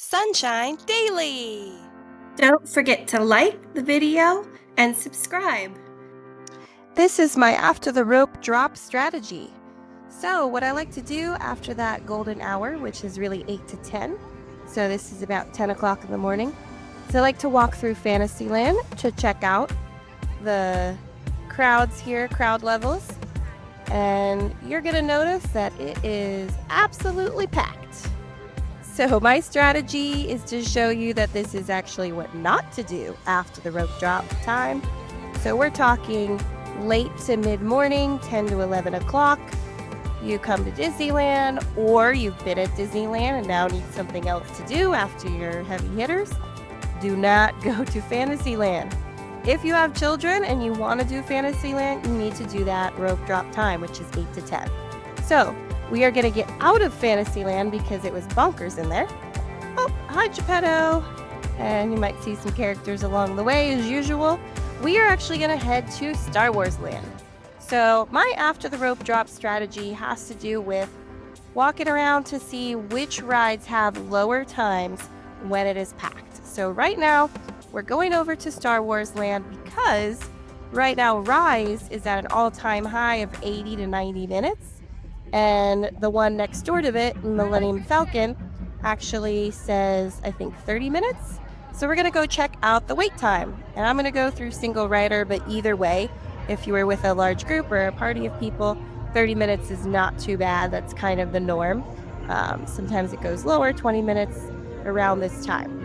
Sunshine Daily. Don't forget to like the video and subscribe. This is my after the rope drop strategy. So what I like to do after that golden hour, which is really 8 to 10, so this is about 10 o'clock in the morning, so I like to walk through Fantasyland to check out the crowds here, crowd levels, and you're going to notice that it is absolutely packed. So my strategy is to show you that this is actually what not to do after the rope drop time. So we're talking late to mid-morning, 10 to 11 o'clock. You come to Disneyland, or you've been at Disneyland and now need something else to do after your heavy hitters. Do not go to Fantasyland. If you have children and you want to do Fantasyland, you need to do that rope drop time, which is 8 to 10. So we are going to get out of Fantasyland because it was bonkers in there. Oh, hi Geppetto. And you might see some characters along the way as usual. We are actually going to head to Star Wars Land. So my after the rope drop strategy has to do with walking around to see which rides have lower times when it is packed. So right now we're going over to Star Wars Land because right now Rise is at an all-time high of 80 to 90 minutes. And the one next door to it, Millennium Falcon, actually says, I think, 30 minutes. So we're going to go check out the wait time. And I'm going to go through single rider, but either way, if you were with a large group or a party of people, 30 minutes is not too bad. That's kind of the norm. Sometimes it goes lower, 20 minutes around this time.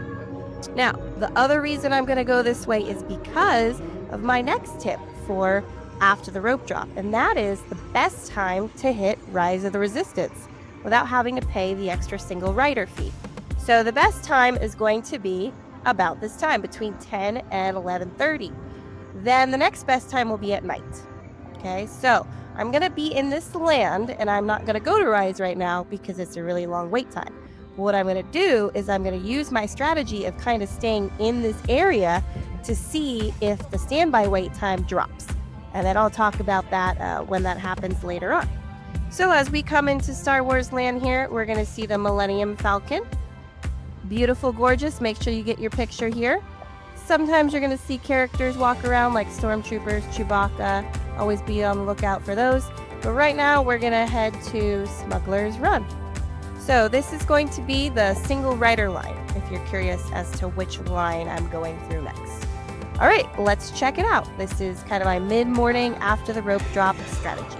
Now, the other reason I'm going to go this way is because of my next tip for after the rope drop, and that is the best time to hit Rise of the Resistance without having to pay the extra single rider fee. So the best time is going to be about this time, between 10 and 11:30. Then the next best time will be at night. Okay, so I'm going to be in this land, and I'm not going to go to Rise right now because it's a really long wait time. What I'm going to do is I'm going to use my strategy of kind of staying in this area to see if the standby wait time drops. And then I'll talk about that when that happens later on. So as we come into Star Wars Land here, we're going to see the Millennium Falcon. Beautiful, gorgeous. Make sure you get your picture here. Sometimes you're going to see characters walk around like Stormtroopers, Chewbacca. Always be on the lookout for those. But right now we're going to head to Smugglers Run. So this is going to be the single rider line, if you're curious as to which line I'm going through next. All right, let's check it out. This is kind of my mid-morning after the rope drop strategy.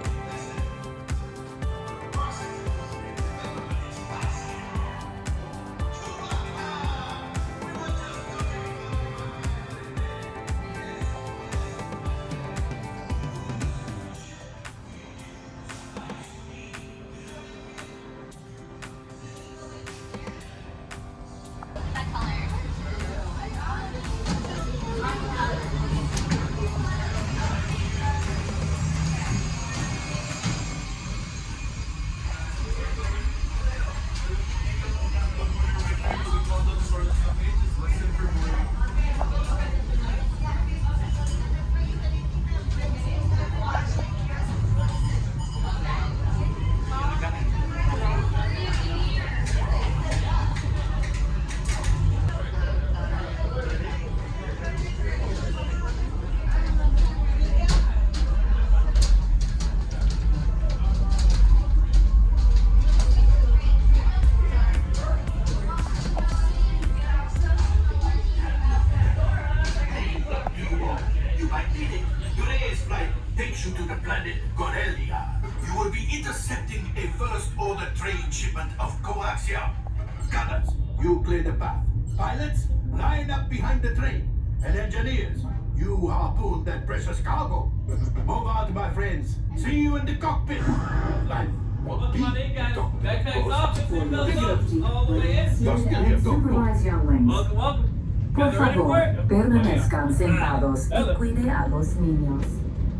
To the planet Gorelia. You will be intercepting a first-order trade shipment of coaxium. Gunners, you clear the path. Pilots, line up behind the train. And engineers, you harpoon that precious cargo. Move out, my friends. See you in the cockpit. Life will be cockpit. You're still here. Go, go. Welcome. Por favor, permanezcan sentados y cuide a los niños.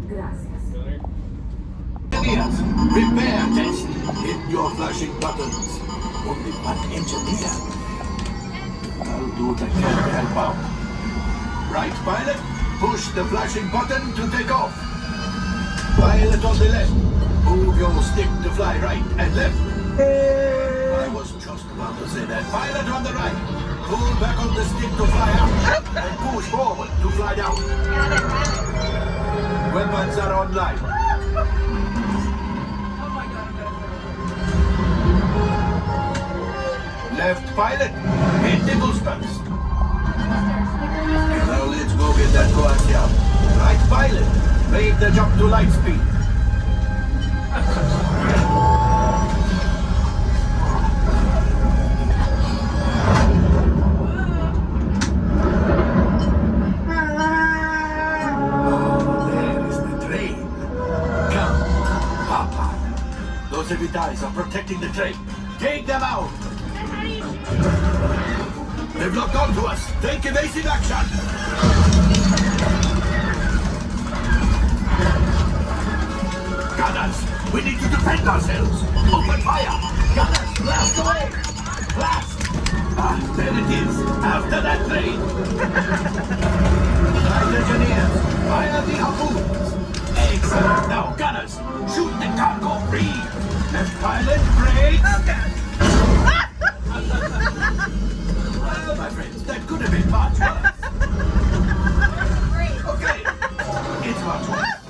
Gracias. Engineers, repair test. Hit your flashing buttons. Only one engineer. I'll do the can to help out. Right, pilot. Push the flashing button to take off. Pilot on the left. Move your stick to fly right and left. I was just about to say that. Pilot on the right. Pull back on the stick to fly out. And push forward to fly down. Weapons are online. Left pilot, hit the boosters. Now let's go get that coaxium. Right pilot, make the jump to light speed. Those heavy ties are protecting the train. Take them out! They've locked onto us. Take evasive action! Gunners, we need to defend ourselves. Open fire! Gunners, blast away! Blast! Ah, there it is. After that train. Flight engineers, fire the harpoons. Excellent. Now, gunners, shoot the cargo free. Left pilot, brake. Oh, God. Well, my friends, that could have been much worse. Okay, it's much worse.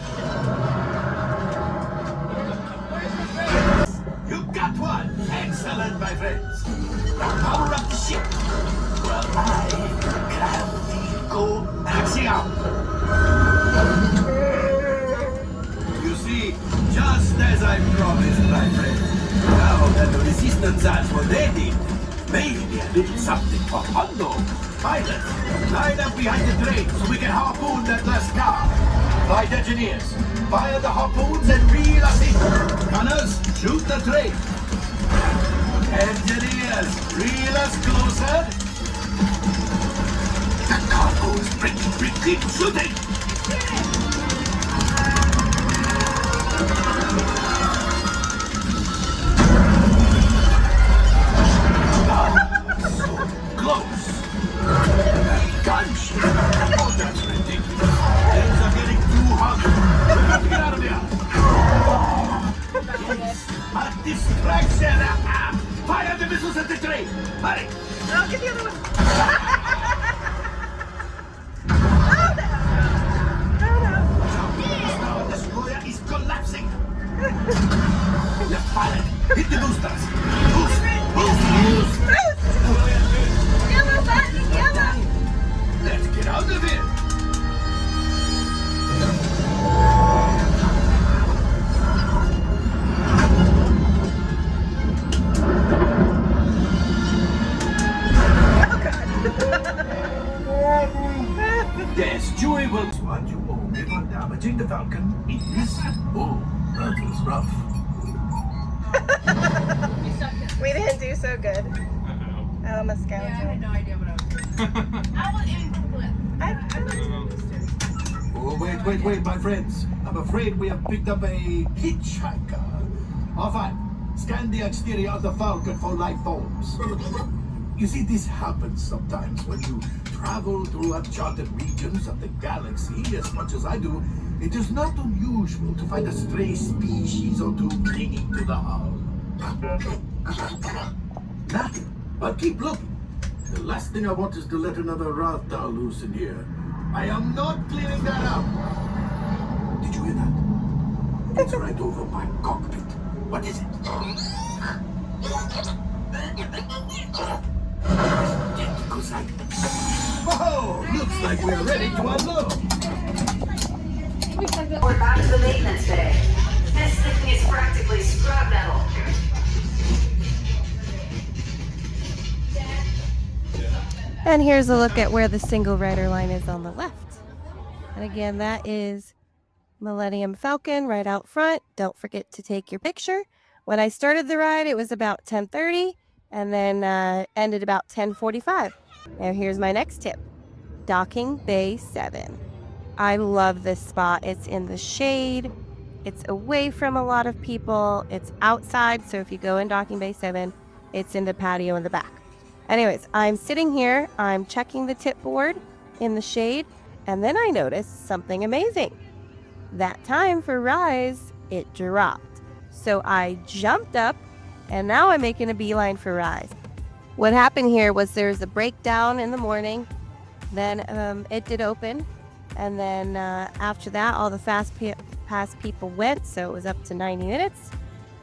You got one. Excellent, my friends. Now power up the ship. Well, I can go axiom. You see, just as I promised, my friend, now that the resistance has what they did, maybe a little something for Hondo. Pilots, line up behind the train so we can harpoon that last car. Flight engineers, fire the harpoons and reel us in. Gunners, shoot the train. Engineers, reel us closer. The cargo is breaking, keep shooting. Close. Gunship. Oh, that's ridiculous. Things are getting too hot. We have to get out of here. Yes, a distraction. Fire the missiles at the train. Hurry. I'll get the other one. Star Destroyer is collapsing. Left pilot, hit the boosters. Boost. Yellow button, yellow. Let's get out of here. Yes, Chewie will what you owe me for damaging the Falcon in this. Oh, that was rough. We didn't do so good. I almost got I had no idea what I was doing. I wasn't even Oh, wait, my friends. I'm afraid we have picked up a hitchhiker. All fine. Scan the exterior of the Falcon for life forms. You see, this happens sometimes when you travel through uncharted regions of the galaxy as much as I do. It is not unusual to find a stray species or two clinging to the hull. Nothing, but keep looking. The last thing I want is to let another Rathdar loose in here. I am not cleaning that up. Did you hear that? It's right over my cockpit. What is it? Whoa! Looks like we're ready to unload. We're back to the maintenance bay. This thing is practically scrap metal. And here's a look at where the single rider line is on the left. And again, that is Millennium Falcon right out front. Don't forget to take your picture. When I started the ride, it was about 10:30 and then ended about 10:45. Now here's my next tip. Docking Bay 7. I love this spot. It's in the shade. It's away from a lot of people. It's outside, so if you go in Docking Bay 7, it's in the patio in the back. Anyways, I'm sitting here, I'm checking the tip board in the shade, and then I noticed something amazing. That time for rise, it dropped. So I jumped up And now I'm making a beeline for Rise. What happened here was there's a breakdown in the morning, then it did open, and then after that all the fast pass people went, so it was up to 90 minutes,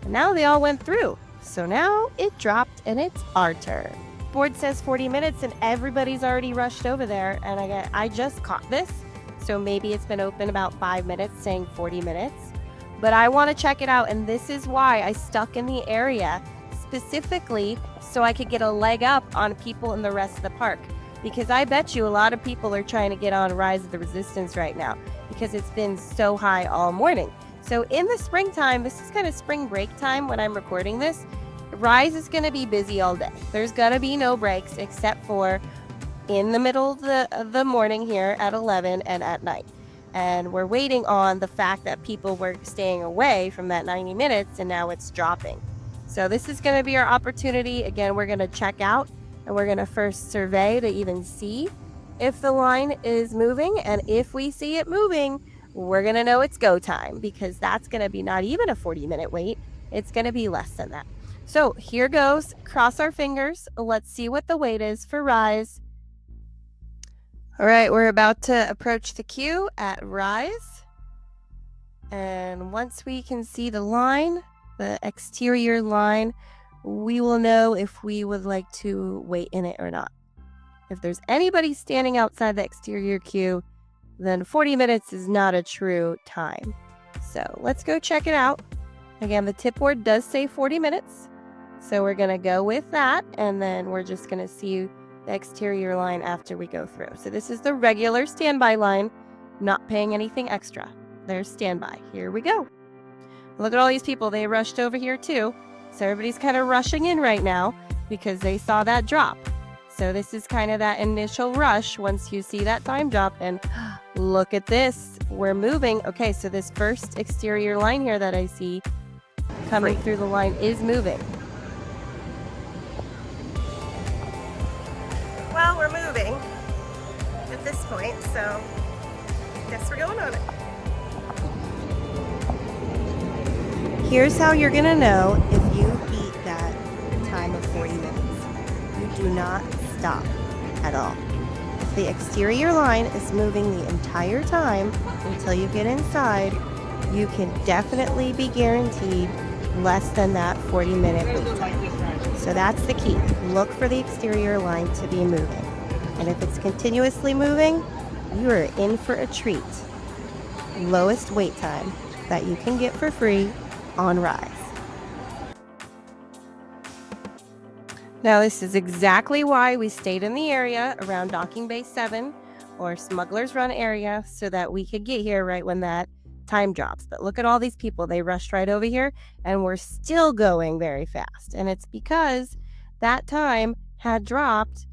and now they all went through. So now it dropped and it's our turn. Board says 40 minutes and everybody's already rushed over there, and I just caught this, so maybe it's been open about 5 minutes saying 40 minutes. But I want to check it out, and this is why I stuck in the area specifically so I could get a leg up on people in the rest of the park, because I bet you a lot of people are trying to get on Rise of the Resistance right now because it's been so high all morning. So in the springtime, this is kind of spring break time when I'm recording this, Rise is going to be busy all day. There's going to be no breaks except for in the middle of the morning here at 11 and at night. And we're waiting on the fact that people were staying away from that 90 minutes and now it's dropping. So this is going to be our opportunity. Again, we're going to check out and we're going to first survey to even see if the line is moving. And if we see it moving, we're going to know it's go time, because that's going to be not even a 40-minute wait. It's going to be less than that. So here goes. Cross our fingers. Let's see what the wait is for Rise. All right, we're about to approach the queue at Rise. And once we can see the line, the exterior line, we will know if we would like to wait in it or not. If there's anybody standing outside the exterior queue, then 40 minutes is not a true time. So let's go check it out. Again, the tip board does say 40 minutes. So we're going to go with that, and then we're just going to see the exterior line after we go through. So this is the regular standby line, not paying anything extra. There's standby. Here we go. Look at all these people. They rushed over here too. So everybody's kind of rushing in right now because they saw that drop. So this is kind of that initial rush once you see that time drop, and look at this. We're moving. Okay, so this first exterior line here that I see coming through the line is moving. Well, we're moving at this point, so I guess we're going on it. Here's how you're gonna know if you beat that time of 40 minutes. You do not stop at all. If the exterior line is moving the entire time until you get inside, you can definitely be guaranteed less than that 40-minute wait time. So that's the key. Look for the exterior line to be moving. And if it's continuously moving, you are in for a treat. Lowest wait time that you can get for free on Rise. Now this is exactly why we stayed in the area around Docking Bay 7 or Smugglers Run area, so that we could get here right when that time drops. But look at all these people. They rushed right over here and we're still going very fast. And it's because that time had dropped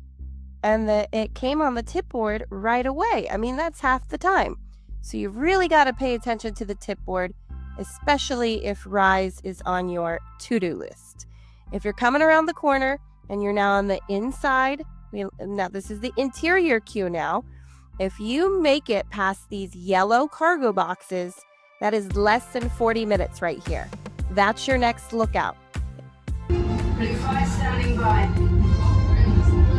and it came on the tip board right away. I mean, that's half the time. So you really got to pay attention to the tip board, especially if Rise is on your to-do list. If you're coming around the corner and you're now on the inside, now this is the interior queue now. If you make it past these yellow cargo boxes, that is less than 40 minutes right here. That's your next lookout. Big 5 standing by.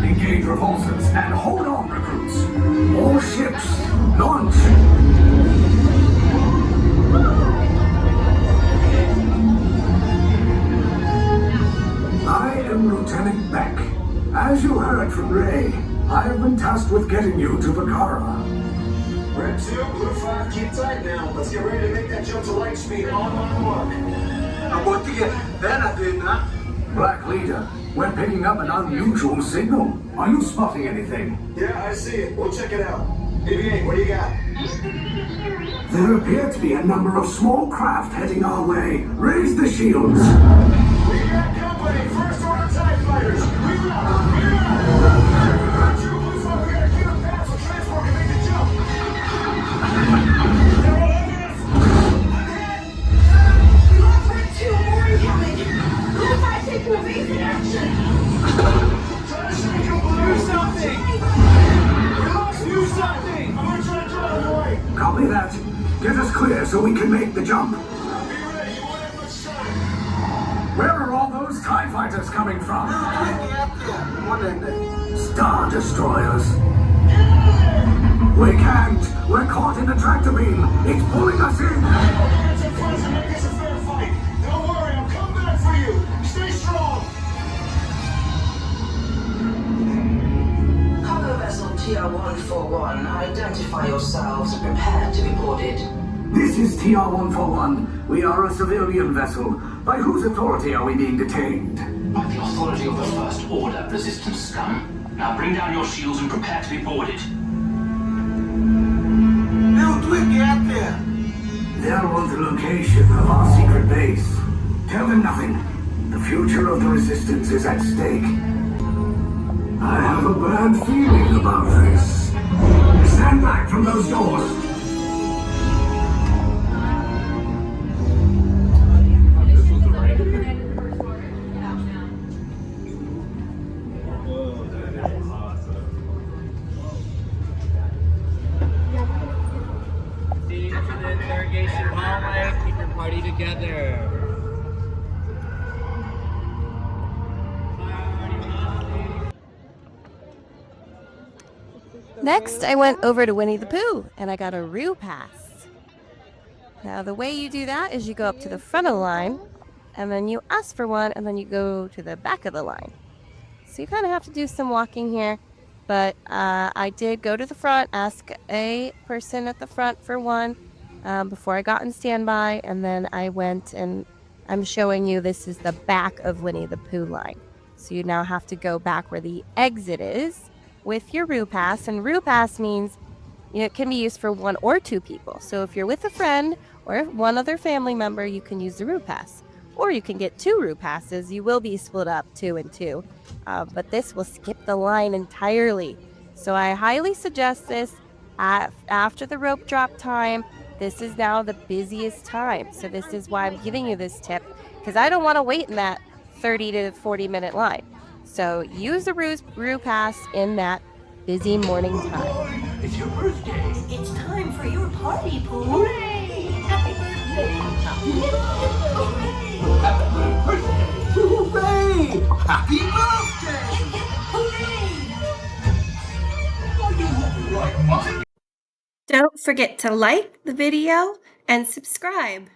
Engage repulsors and hold on, recruits. All ships, launch. I am Lieutenant Beck. As you heard from Ray, I have been tasked with getting you to Vakara. Red 2, Blue 5, keep tight now. Let's get ready to make that jump to light speed on my mark. I want to get better, now. Black Leader, we're picking up an unusual signal. Are you spotting anything? Yeah, I see it. We'll check it out. BB-8, what do you got? There appear to be a number of small craft heading our way. Raise the shields. We got company. First order TIE fighters. We love. Red 2, Blue 5, we got a queue of paths so transport can make the jump. They're all over us. I'm hit. We lost Red 2. More incoming. Blue 5 taking evasive action. Try to shake you, Blue. Do something. We lost. Do something. I'm gonna try to draw them away. Copy that. Get us clear so we can make the jump. Be ready. You won't have much time. Where are all those coming from? Star Destroyers. We can't. We're caught in the tractor beam. It's pulling us in. Hands and friends and make this a fair fight. Don't worry, I'll come back for you. Stay strong. Cargo vessel TR-141, identify yourselves and prepare to be boarded. This is TR-141. We are a civilian vessel. By whose authority are we being detained? By the authority of the First Order, Resistance scum. Now bring down your shields and prepare to be boarded. Little Twig, get out there. They'll want the location of our secret base. Tell them nothing. The future of the Resistance is at stake. I have a bad feeling about this. Stand back from those doors. See you to the interrogation hallway. Keep your party together. Next, I went over to Winnie the Pooh and I got a Roo Pass. Now, the way you do that is you go up to the front of the line and then you ask for one and then you go to the back of the line. So you kind of have to do some walking here, but I did go to the front, ask a person at the front for one before I got in standby, and then I went and I'm showing you this is the back of Winnie the Pooh line. So you now have to go back where the exit is with your Roo Pass, and Roo Pass means it can be used for 1 or 2 people. So if you're with a friend or one other family member, you can use the Roo Pass. Or you can get 2 Roo Passes. You will be split up 2 and 2. But this will skip the line entirely. So I highly suggest this after the rope drop time. This is now the busiest time. So this is why I'm giving you this tip, because I don't want to wait in that 30 to 40 minute line. So use the Roo Pass in that busy morning time. It's your birthday. It's time for your party, Pooh. Hooray! Happy birthday! Hooray! Happy birthday! Don't forget to like the video and subscribe.